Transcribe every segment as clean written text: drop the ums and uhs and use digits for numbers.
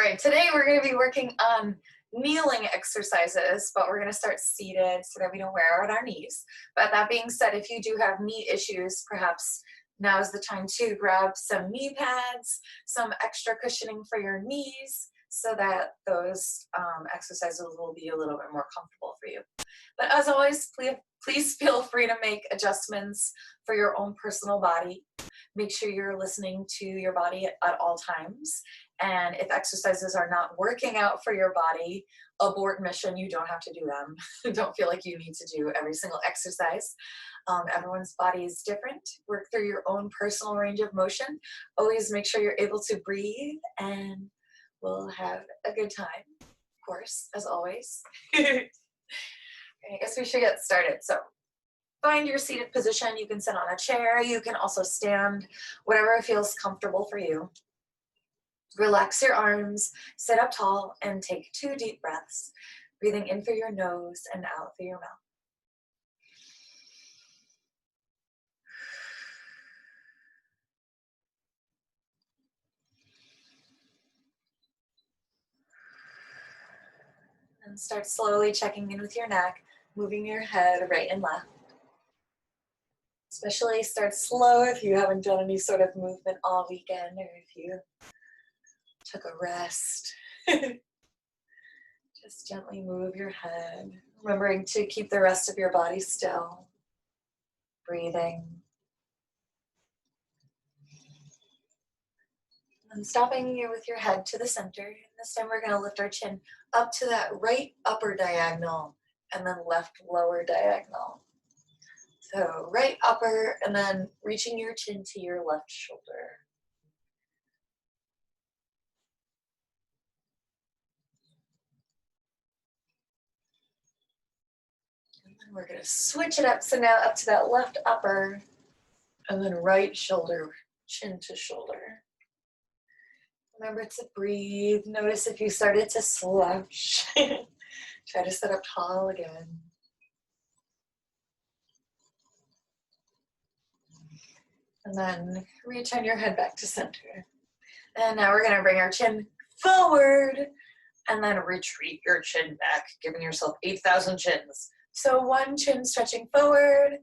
right, today we're going to be working on kneeling exercises, but we're going to start seated so that we don't wear out our knees. But that being said, if you do have knee issues, perhaps now is the time to grab some knee pads, some extra cushioning for your knees so that those exercises will be a little bit more comfortable for you. But as always, please feel free to make adjustments for your own personal body. Make sure you're listening to your body at all times. And if exercises are not working out for your body, abort mission, you don't have to do them. Don't feel like you need to do every single exercise. Everyone's body is different. Work through your own personal range of motion. Always make sure you're able to breathe, and we'll have a good time, of course, as always. I guess we should get started. So find your seated position. You can sit on a chair. You can also stand, whatever feels comfortable for you. Relax your arms, sit up tall, and take 2 deep breaths, breathing in through your nose and out through your mouth. And start slowly checking in with your neck, moving your head right and left. Especially start slow if you haven't done any sort of movement all weekend, or if you took a rest. Just gently move your head, remembering to keep the rest of your body still, breathing. And stopping here with your head to the center. And this time we're going to lift our chin up to that right upper diagonal and then left lower diagonal. So right upper and then reaching your chin to your left shoulder. And then we're going to switch it up. So now up to that left upper and then right shoulder, chin to shoulder. Remember to breathe. Notice if you started to slouch. Try to sit up tall again. And then return your head back to center. And now we're going to bring our chin forward and then retreat your chin back, giving yourself 8,000 chins. So 1 chin stretching forward,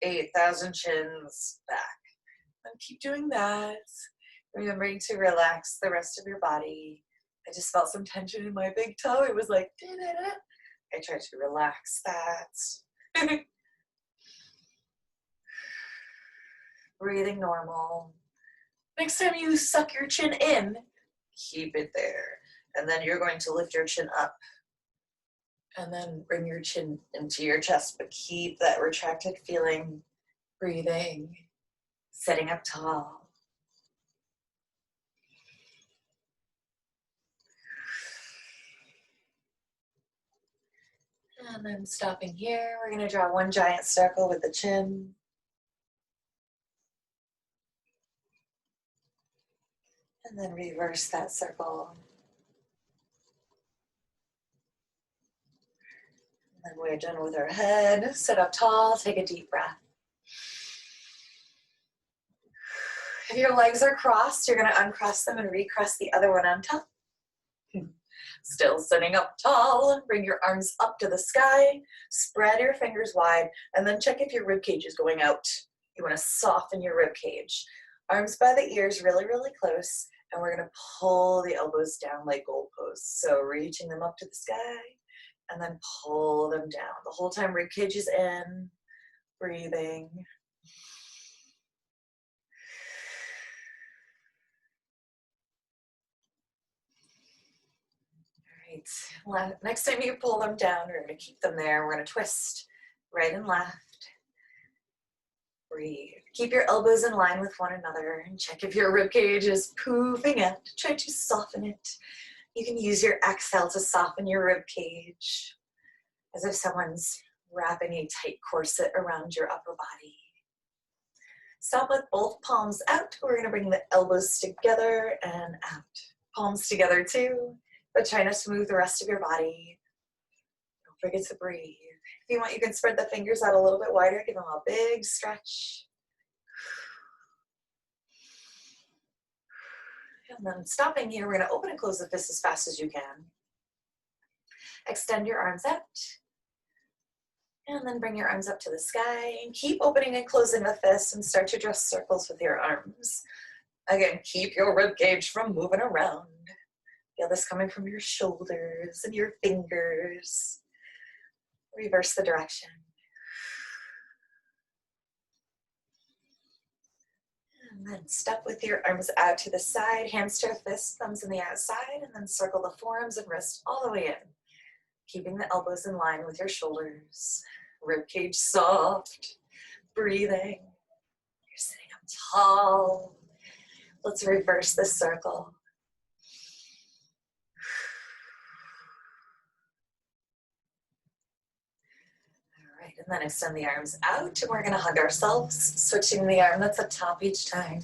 8,000 chins back. And keep doing that. Remembering to relax the rest of your body. I just felt some tension in my big toe. It was like, da-da-da. I tried to relax that. Breathing normal. Next time you suck your chin in, keep it there. And then you're going to lift your chin up. And then bring your chin into your chest, but keep that retracted feeling. Breathing. Sitting up tall. And then stopping here, we're going to draw 1 giant circle with the chin. And then reverse that circle. And then we're done with our head. Sit up tall, take a deep breath. If your legs are crossed, you're going to uncross them and recross the other one on top. Still sitting up tall, bring your arms up to the sky, spread your fingers wide, and then check if your rib cage is going out. You want to soften your rib cage. Arms by the ears really, really close, and we're going to pull the elbows down like goalposts. So reaching them up to the sky, and then pull them down. The whole time rib cage is in, breathing. Next time you pull them down, we're going to keep them there. We're going to twist right and left. Breathe. Keep your elbows in line with one another and check if your rib cage is poofing out. Try to soften it. You can use your exhale to soften your rib cage as if someone's wrapping a tight corset around your upper body. Stop with both palms out. We're going to bring the elbows together and out. Palms together too. But try not to move the rest of your body. Don't forget to breathe. If you want, you can spread the fingers out a little bit wider. Give them a big stretch. And then stopping here, we're going to open and close the fist as fast as you can. Extend your arms out. And then bring your arms up to the sky. And keep opening and closing the fist and start to draw circles with your arms. Again, keep your rib cage from moving around. Feel this coming from your shoulders and your fingers. Reverse the direction. And then step with your arms out to the side, hands to a fist, thumbs on the outside, and then circle the forearms and wrists all the way in. Keeping the elbows in line with your shoulders. Rib cage soft. Breathing. You're sitting up tall. Let's reverse the circle. All right, and then extend the arms out, and we're going to hug ourselves, switching the arm that's up top each time.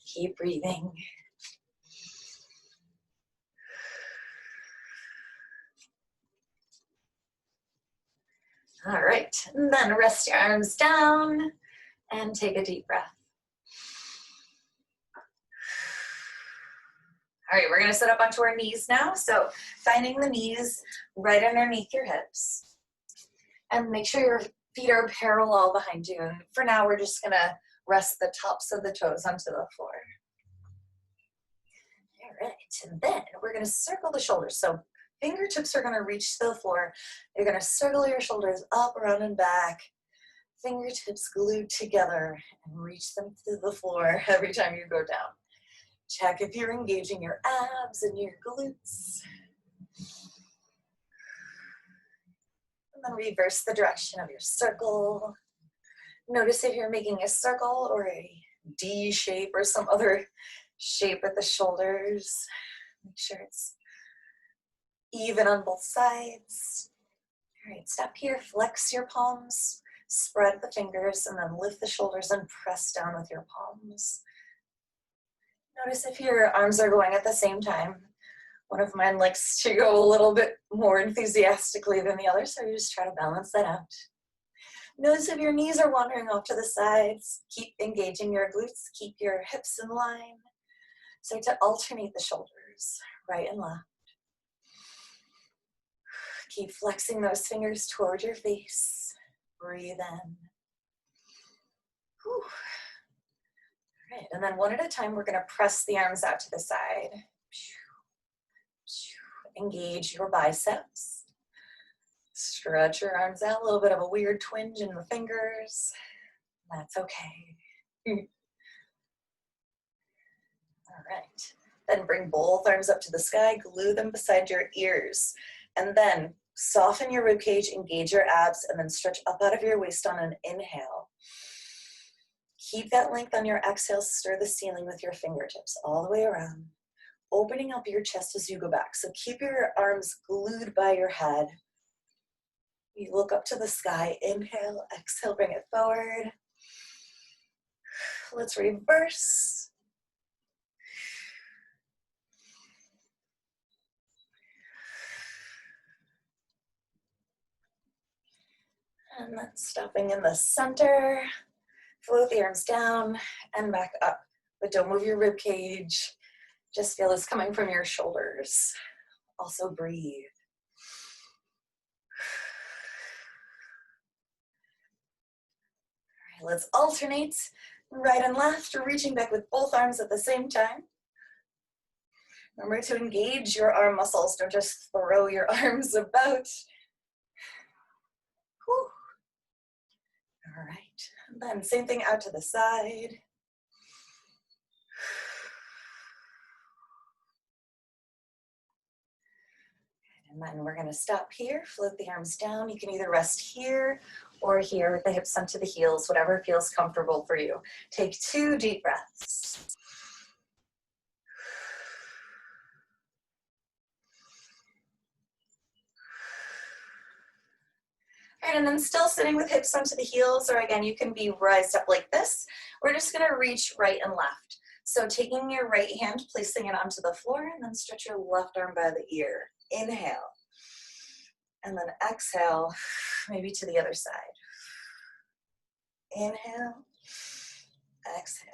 Keep breathing. All right, and then rest your arms down and take a deep breath. All right, we're gonna sit up onto our knees now. So finding the knees right underneath your hips. And make sure your feet are parallel behind you. And for now, we're just gonna rest the tops of the toes onto the floor. All right, and then we're gonna circle the shoulders. So fingertips are gonna reach to the floor. You're gonna circle your shoulders up, around, and back. Fingertips glued together and reach them to the floor every time you go down. Check if you're engaging your abs and your glutes. And then reverse the direction of your circle. Notice if you're making a circle or a D shape or some other shape at the shoulders. Make sure it's even on both sides. All right, stop here, flex your palms, spread the fingers, and then lift the shoulders and press down with your palms. Notice if your arms are going at the same time. One of mine likes to go a little bit more enthusiastically than the other, so you just try to balance that out. Notice if your knees are wandering off to the sides. Keep engaging your glutes, keep your hips in line. Start to alternate the shoulders, right and left. Keep flexing those fingers toward your face. Breathe in. Whew. All right, and then one at a time, we're gonna press the arms out to the side. Engage your biceps. Stretch your arms out, a little bit of a weird twinge in the fingers. That's okay. All right, then bring both arms up to the sky, glue them beside your ears, and then soften your ribcage, engage your abs, and then stretch up out of your waist on an inhale. Keep that length on your exhale, stir the ceiling with your fingertips all the way around, opening up your chest as you go back. So keep your arms glued by your head. You look up to the sky, inhale, exhale, bring it forward. Let's reverse. And then stopping in the center. Float the arms down and back up, but don't move your rib cage. Just feel this coming from your shoulders. Also breathe. All right, let's alternate right and left, reaching back with both arms at the same time. Remember to engage your arm muscles. Don't just throw your arms about. Whew. All right. And then same thing out to the side. And then we're going to stop here, float the arms down. You can either rest here or here with the hips onto the heels, whatever feels comfortable for you. Take 2 deep breaths. All right, and then still sitting with hips onto the heels, or again, you can be raised up like this. We're just going to reach right and left. So taking your right hand, placing it onto the floor, and then stretch your left arm by the ear. Inhale. And then exhale, maybe to the other side. Inhale. Exhale.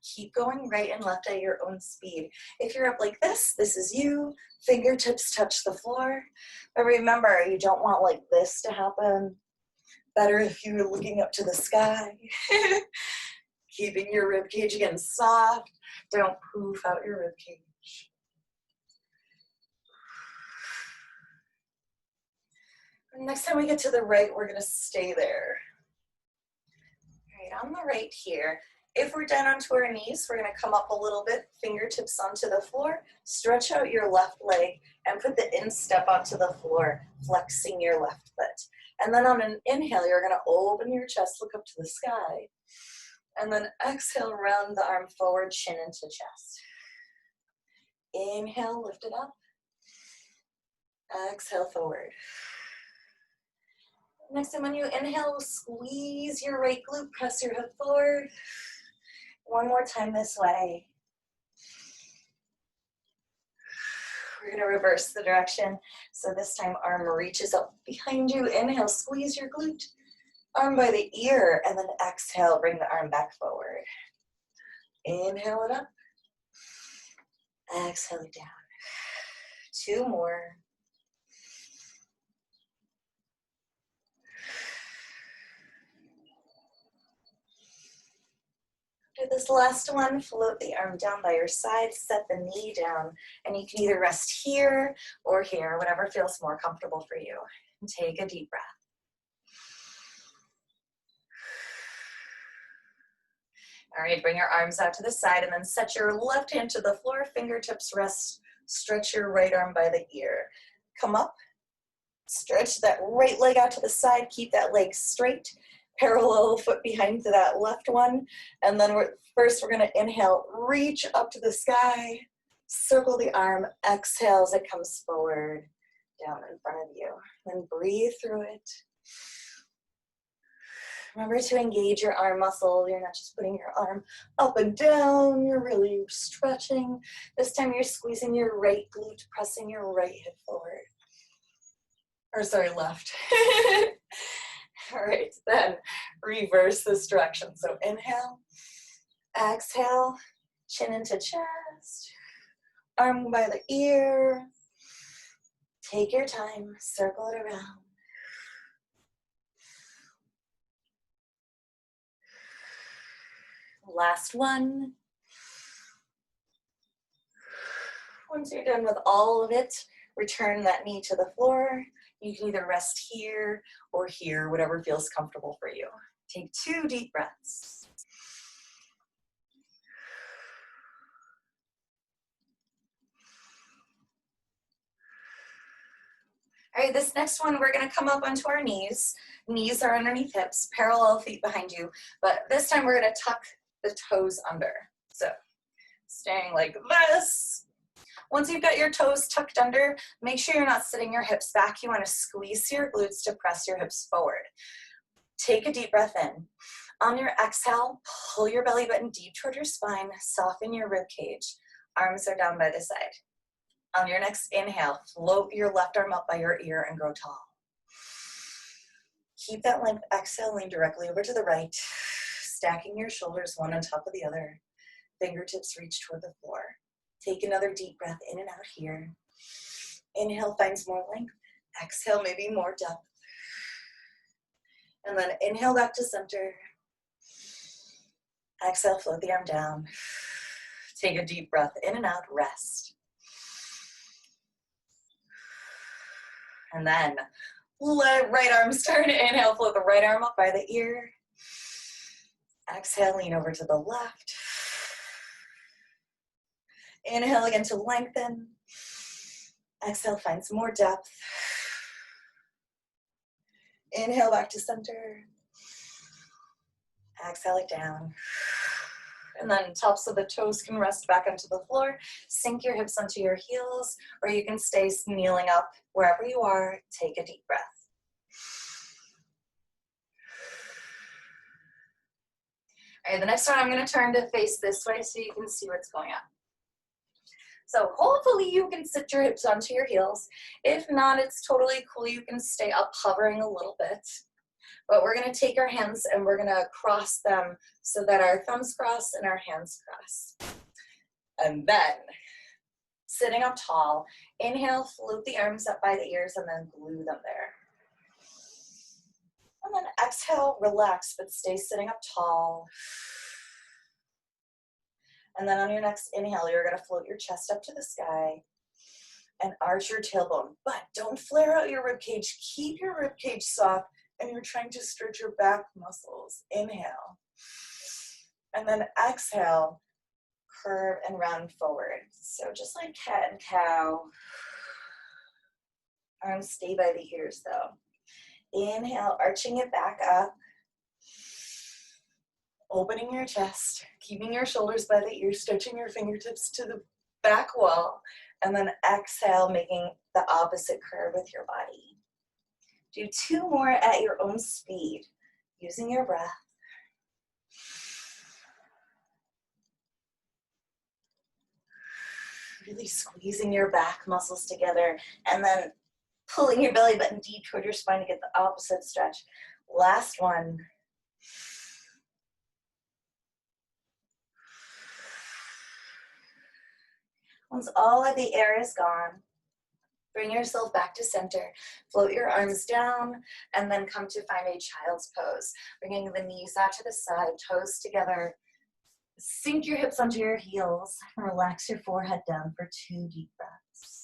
Keep going right and left at your own speed. If you're up like this is you. Fingertips touch the floor. But remember, you don't want like this to happen. Better if you're looking up to the sky. Keeping your rib cage again soft. Don't poof out your rib cage. Next time we get to the right, we're gonna stay there. All right, on the right here. If we're down onto our knees, we're gonna come up a little bit, fingertips onto the floor, stretch out your left leg, and put the instep onto the floor, flexing your left foot. And then on an inhale, you're gonna open your chest, look up to the sky. And then exhale, round the arm forward, chin into chest. Inhale, lift it up. Exhale, forward. Next time when you inhale, squeeze your right glute, press your hip forward. One more time this way. We're gonna reverse the direction. So this time arm reaches up behind you. Inhale, squeeze your glute. Arm by the ear, and then exhale, bring the arm back forward. Inhale it up. Exhale it down. 2 more. Do this last one, float the arm down by your side, set the knee down, and you can either rest here or here, whatever feels more comfortable for you. And take a deep breath. All right, bring your arms out to the side and then set your left hand to the floor, fingertips rest, stretch your right arm by the ear. Come up, stretch that right leg out to the side, keep that leg straight, parallel foot behind to that left one, and then first we're gonna inhale, reach up to the sky, circle the arm, exhale as it comes forward, down in front of you, then breathe through it. Remember to engage your arm muscle. You're not just putting your arm up and down, you're really stretching. This time you're squeezing your right glute, pressing your right hip forward. Or sorry, left. All right, then reverse this direction. So inhale, exhale, chin into chest, arm by the ear. Take your time, circle it around. Last one. Once you're done with all of it, return that knee to the floor. You can either rest here or here, whatever feels comfortable for you. Take 2 deep breaths. All right, this next one, we're gonna come up onto our knees. Knees are underneath hips, parallel feet behind you, but this time we're gonna tuck the toes under. So, staying like this. Once you've got your toes tucked under, make sure you're not sitting your hips back. You wanna squeeze your glutes to press your hips forward. Take a deep breath in. On your exhale, pull your belly button deep toward your spine, soften your rib cage. Arms are down by the side. On your next inhale, float your left arm up by your ear and grow tall. Keep that length. Exhale, lean directly over to the right, stacking your shoulders one on top of the other. Fingertips reach toward the floor. Take another deep breath in and out here. Inhale finds more length. Exhale, maybe more depth. And then inhale back to center. Exhale, float the arm down. Take a deep breath in and out, rest. And then let right arm start. Inhale, float the right arm up by the ear. Exhale, lean over to the left. Inhale again to lengthen. Exhale, find some more depth. Inhale back to center. Exhale it down. And then tops of the toes can rest back onto the floor. Sink your hips onto your heels, or you can stay kneeling up wherever you are. Take a deep breath. All right, the next one I'm going to turn to face this way so you can see what's going on. So hopefully you can sit your hips onto your heels. If not, it's totally cool. You can stay up hovering a little bit. But we're gonna take our hands and we're gonna cross them so that our thumbs cross and our hands cross. And then, sitting up tall, inhale, float the arms up by the ears and then glue them there. And then exhale, relax, but stay sitting up tall. And then on your next inhale, you're gonna float your chest up to the sky and arch your tailbone, but don't flare out your rib cage. Keep your rib cage soft and you're trying to stretch your back muscles. Inhale. And then exhale, curve and round forward. So just like cat and cow. Arms stay by the ears though. Inhale, arching it back up. Opening your chest, keeping your shoulders by the ears, stretching your fingertips to the back wall, and then exhale, making the opposite curve with your body. Do 2 more at your own speed, using your breath. Really squeezing your back muscles together, and then pulling your belly button deep toward your spine to get the opposite stretch. Last one. Once all of the air is gone, bring yourself back to center. Float your arms down and then come to find a child's pose. Bringing the knees out to the side, toes together. Sink your hips onto your heels and relax your forehead down for 2 deep breaths.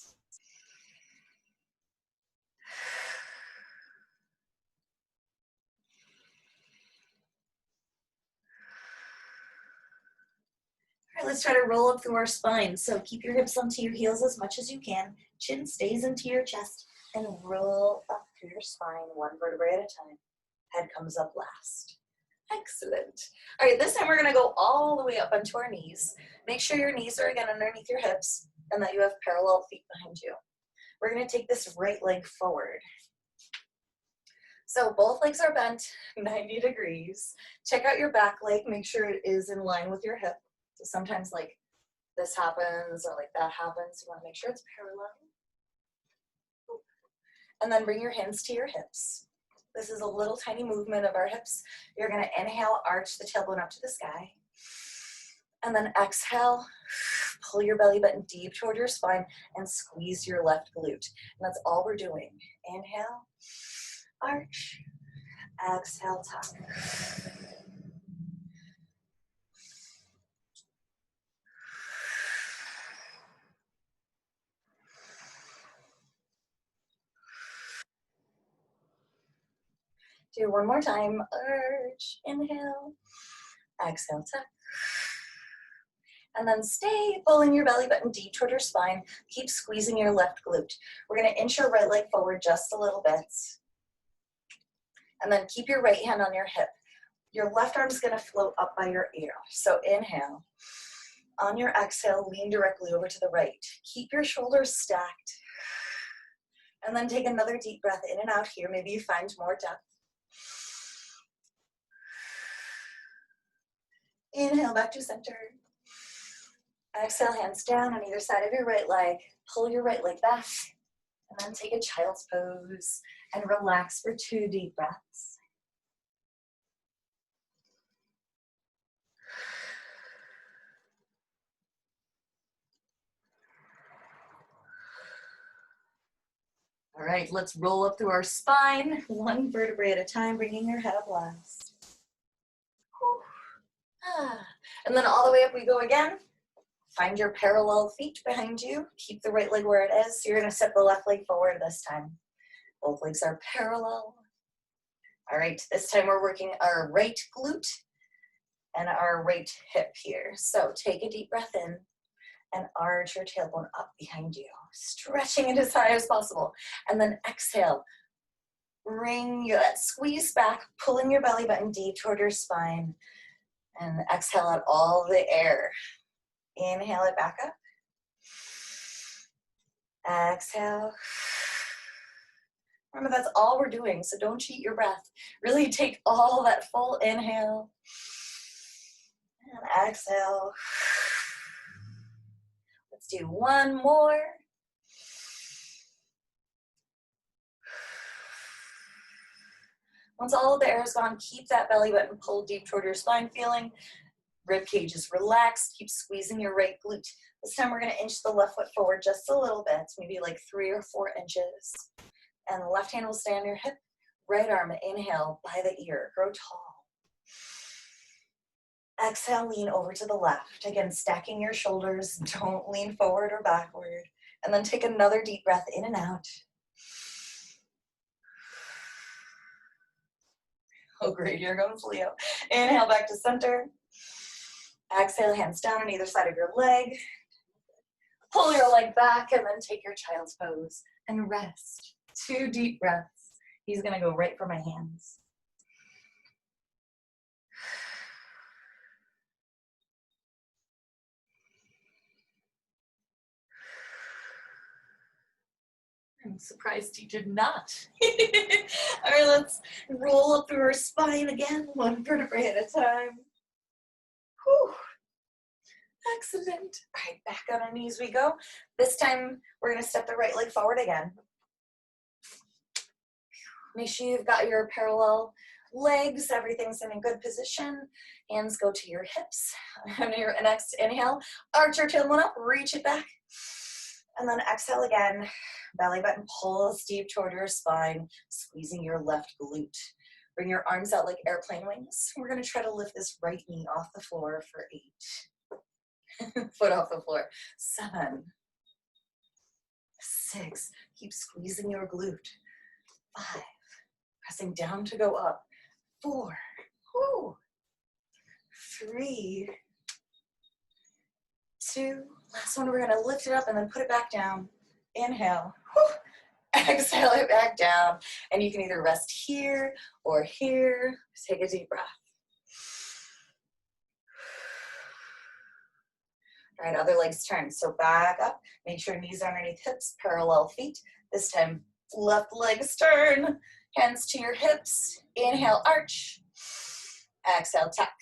All right, let's try to roll up through our spine. So keep your hips onto your heels as much as you can. Chin stays into your chest and roll up through your spine 1 vertebrae at a time. Head comes up last. Excellent. All right, this time we're gonna go all the way up onto our knees. Make sure your knees are again underneath your hips and that you have parallel feet behind you. We're gonna take this right leg forward. So both legs are bent 90 degrees. Check out your back leg, make sure it is in line with your hip. So sometimes like this happens or like that happens. You wanna make sure it's parallel. And then bring your hands to your hips. This is a little tiny movement of our hips. You're gonna inhale, arch the tailbone up to the sky. And then exhale, pull your belly button deep toward your spine and squeeze your left glute. And that's all we're doing. Inhale, arch, exhale, tuck. Do 1 more time, arch, inhale, exhale, tuck. And then stay pulling your belly button deep toward your spine. Keep squeezing your left glute. We're gonna inch your right leg forward just a little bit. And then keep your right hand on your hip. Your left arm is gonna float up by your ear. So inhale. On your exhale, lean directly over to the right. Keep your shoulders stacked. And then take another deep breath in and out here. Maybe you find more depth. Inhale back to center. Exhale, hands down on either side of your right leg. Pull your right leg back. And then take a child's pose and relax for 2 deep breaths. All right, let's roll up through our spine, 1 vertebrae at a time, bringing your head up last. And then all the way up we go again. Find your parallel feet behind you. Keep the right leg where it is. So you're gonna step the left leg forward this time. Both legs are parallel. All right, this time we're working our right glute and our right hip here. So take a deep breath in and arch your tailbone up behind you, stretching it as high as possible. And then exhale, bring that squeeze back, pulling your belly button deep toward your spine. And exhale out all the air. Inhale it back up. Exhale. Remember, that's all we're doing, so don't cheat your breath. Really take all that full inhale. And exhale. Let's do 1 more. Once all of the air is gone, keep that belly button pulled deep toward your spine feeling. Rib cage is relaxed. Keep squeezing your right glute. This time we're going to inch the left foot forward just a little bit, maybe like 3 or 4 inches. And the left hand will stay on your hip. Right arm, inhale by the ear. Grow tall. Exhale, lean over to the left. Again, stacking your shoulders. Don't lean forward or backward. And then take another deep breath in and out. Oh, great. Here comes Leo. Inhale back to center. Exhale, hands down on either side of your leg. Pull your leg back and then take your child's pose and rest. 2 deep breaths. He's going to go right for my hands. I'm surprised he did not. All right, let's roll up through our spine again, 1 vertebrae at a time. Whew. Excellent. All right, back on our knees we go. This time, we're going to step the right leg forward again. Make sure you've got your parallel legs. Everything's in a good position. Hands go to your hips. On your next inhale, arch your tailbone up, reach it back. And then exhale again. Belly button pulls deep toward your spine, squeezing your left glute. Bring your arms out like airplane wings. We're going to try to lift this right knee off the floor for 8. Foot off the floor. 7. 6. Keep squeezing your glute. 5. Pressing down to go up. 4. Woo. 3. 2. Last one, we're going to lift it up and then put it back down. Inhale. Woo. Exhale it back down. And you can either rest here or here. Take a deep breath. All right, other legs turn. So back up. Make sure knees are underneath hips, parallel feet. This time, left legs turn. Hands to your hips. Inhale, arch. Exhale, tuck.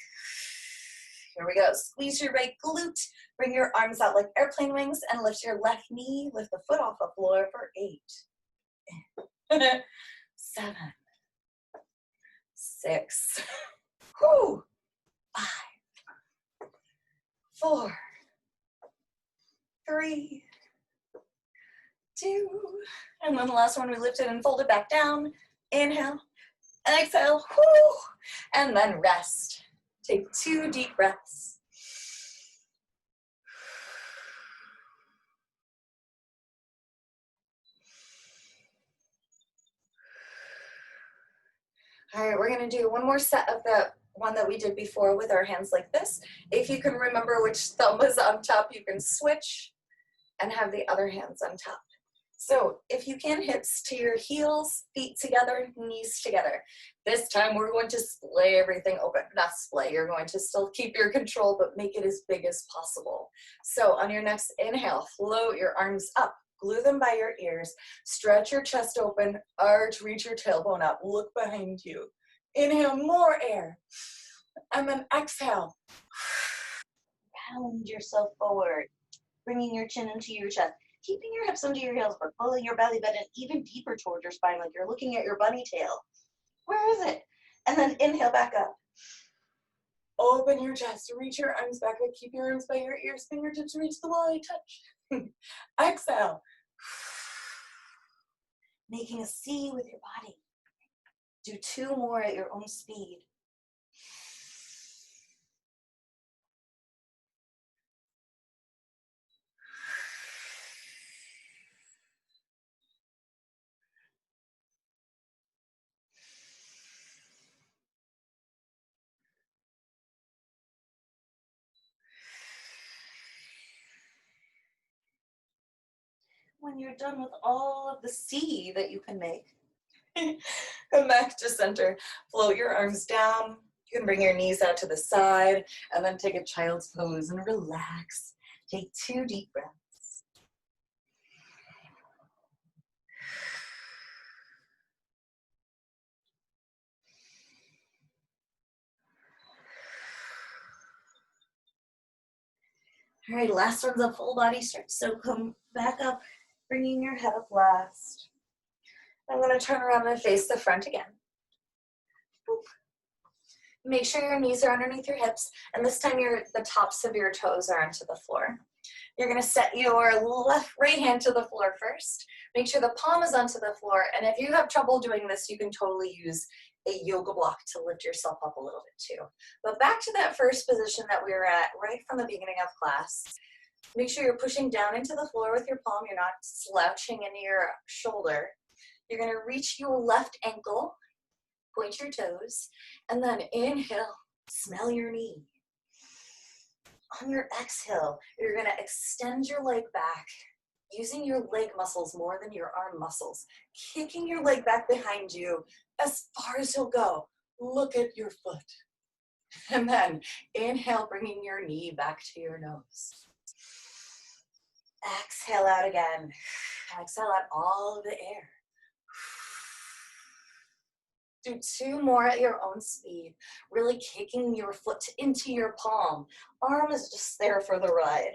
Here we go. Squeeze your right glute. Bring your arms out like airplane wings and lift your left knee. Lift the foot off the floor for 8. 7. 6. Whew. 5. 4. 3. 2. And then the last one, we lift it and fold it back down. Inhale. Exhale. Whew. And then rest. Take 2 deep breaths. All right, we're going to do one more set of the one that we did before with our hands like this. If you can remember which thumb was on top, you can switch and have the other hands on top. So if you can, hips to your heels, feet together, knees together. This time we're going to splay everything open. Not splay, you're going to still keep your control, but make it as big as possible. So on your next inhale, float your arms up. Glue them by your ears. Stretch your chest open. Arch, reach your tailbone up. Look behind you. Inhale, more air. And then exhale. Round yourself forward. Bringing your chin into your chest. Keeping your hips under your heels, but pulling your belly button even deeper toward your spine, like you're looking at your bunny tail. Where is it? And then inhale back up. Open your chest. Reach your arms back. Keep your arms by your ears. Fingertips reach the wall. Touch. Exhale. Making a C with your body. Do 2 more at your own speed. When you're done with all of the C that you can make, come back to center. Float your arms down. You can bring your knees out to the side and then take a child's pose and relax. Take 2 deep breaths. All right, last one's a full body stretch. So come back up, bringing your head up last. I'm going to turn around and face the front again. Boop. Make sure your knees are underneath your hips, and this time the tops of your toes are onto the floor. You're gonna set your right hand to the floor first. Make sure the palm is onto the floor, and if you have trouble doing this, you can totally use a yoga block to lift yourself up a little bit too. But back to that first position that we were at right from the beginning of class. Make sure you're pushing down into the floor with your palm. You're not slouching into your shoulder. You're gonna reach your left ankle, point your toes, and then inhale, smell your knee. On your exhale, you're gonna extend your leg back, using your leg muscles more than your arm muscles, kicking your leg back behind you as far as you'll go. Look at your foot. And then inhale, bringing your knee back to your nose. Exhale out again. Exhale out all of the air. Do 2 more at your own speed, really kicking your foot into your palm. Arm is just there for the ride.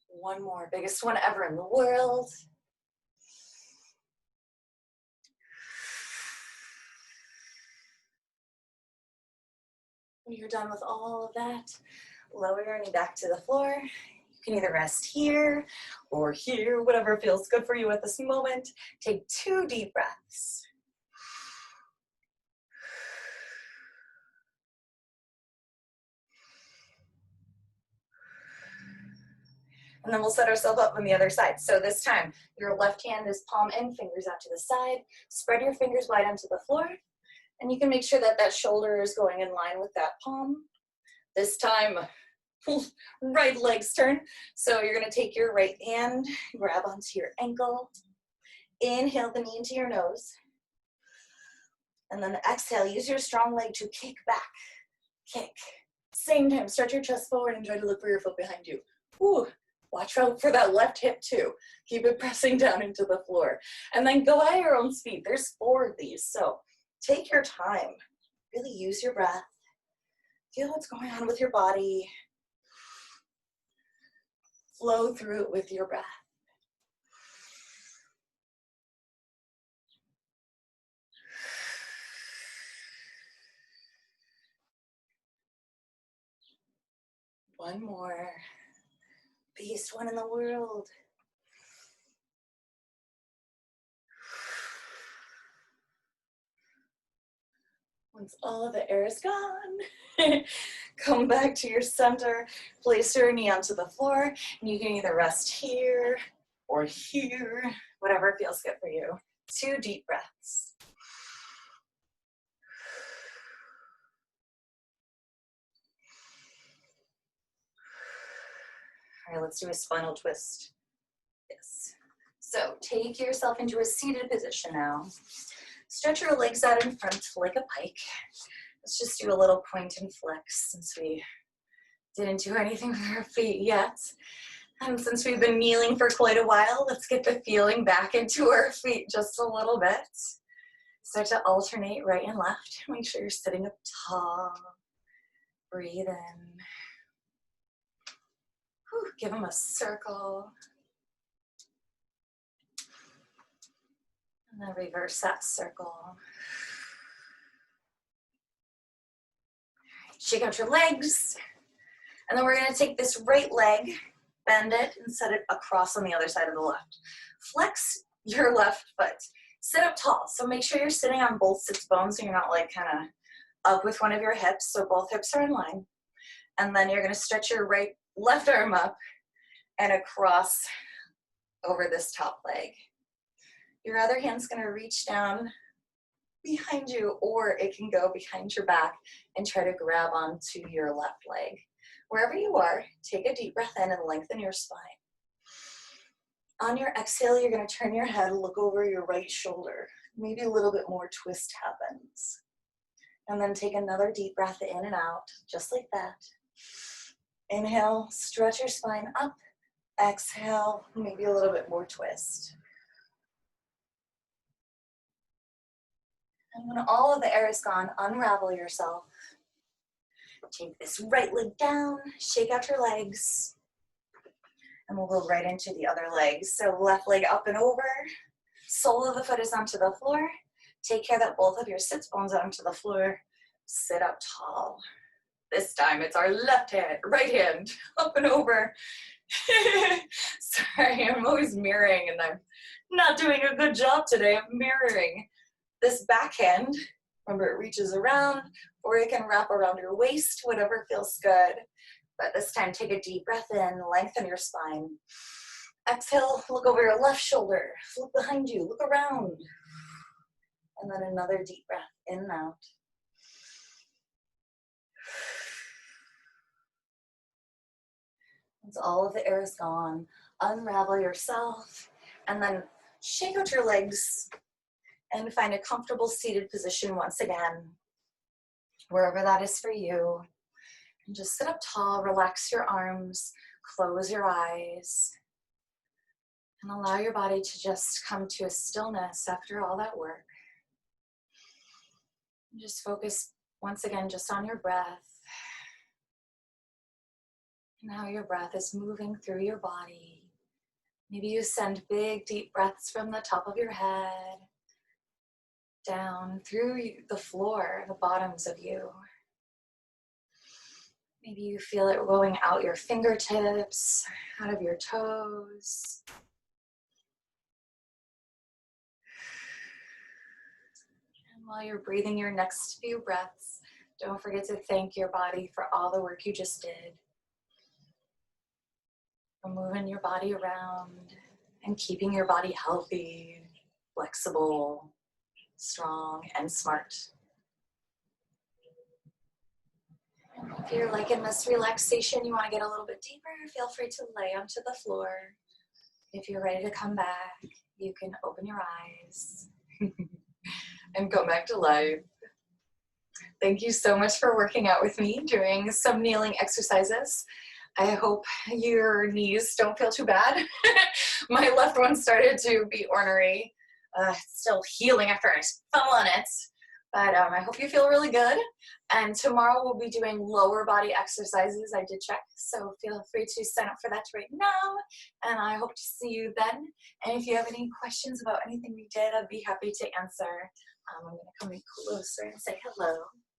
One more, biggest one ever in the world. When you're done with all of that, lower your knee back to the floor. You can either rest here or here, whatever feels good for you at this moment. Take 2 deep breaths. And then we'll set ourselves up on the other side. So this time, your left hand is palm in, fingers out to the side. Spread your fingers wide onto the floor. And you can make sure that that shoulder is going in line with that palm. This time, right leg's turn. So you're gonna take your right hand, grab onto your ankle. Inhale the knee into your nose. And then exhale, use your strong leg to kick back. Kick. Same time, stretch your chest forward and try to look for your foot behind you. Ooh. Watch out for that left hip too. Keep it pressing down into the floor. And then go at your own speed. There's 4 of these, so take your time. Really use your breath. Feel what's going on with your body. Flow through it with your breath. One more. Biggest one in the world. Once all of the air is gone, come back to your center, place your knee onto the floor, and you can either rest here or here, whatever feels good for you. 2 deep breaths. All right, let's do a spinal twist. Yes. So take yourself into a seated position now. Stretch your legs out in front like a pike. Let's just do a little point and flex since we didn't do anything with our feet yet. And since we've been kneeling for quite a while, let's get the feeling back into our feet just a little bit. Start to alternate right and left. Make sure you're sitting up tall. Breathe in. Whew, give them a circle. And then reverse that circle. Shake out your legs. And then we're going to take this right leg, bend it, and set it across on the other side of the left. Flex your left foot. Sit up tall. So make sure you're sitting on both sits bones and you're not like kind of up with one of your hips. So both hips are in line. And then you're going to stretch your left arm up and across over this top leg. Your other hand's going to reach down behind you, or it can go behind your back and try to grab onto your left leg. Wherever you are, take a deep breath in and lengthen your spine. On your exhale, you're going to turn your head, look over your right shoulder. Maybe a little bit more twist happens. And then take another deep breath in and out, just like that. Inhale, stretch your spine up. Exhale, maybe a little bit more twist. And when all of the air is gone, unravel yourself. Take this right leg down, shake out your legs, and we'll go right into the other leg. So left leg up and over, Sole of the foot is onto the floor. Take care that both of your sits bones are onto the floor. Sit up tall. This time it's our right hand, up and over. Sorry, I'm always mirroring and I'm not doing a good job today of mirroring. This backhand, remember it reaches around, or it can wrap around your waist, whatever feels good. But this time take a deep breath in, lengthen your spine. Exhale, look over your left shoulder, look behind you, look around. And then another deep breath in and out. Once all of the air is gone, unravel yourself and then shake out your legs and find a comfortable seated position once again, wherever that is for you. And just sit up tall, relax your arms, close your eyes, and allow your body to just come to a stillness after all that work. And just focus once again just on your breath. And how your breath is moving through your body. Maybe you send big, deep breaths from the top of your head down through the floor, the bottoms of you. Maybe you feel it going out your fingertips, out of your toes. And while you're breathing your next few breaths, don't forget to thank your body for all the work you just did. For moving your body around and keeping your body healthy, flexible, strong, and smart. If you're liking this relaxation, you want to get a little bit deeper, feel free to lay onto the floor. If you're ready to come back, you can open your eyes and go back to life. Thank you so much for working out with me, doing some kneeling exercises. I hope your knees don't feel too bad. My left one started to be ornery. Still healing after I fell on it. But I hope you feel really good. And tomorrow we'll be doing lower body exercises. I did check, so feel free to sign up for that right now. And I hope to see you then. And if you have any questions about anything we did, I'd be happy to answer. I'm going to come in closer and say hello.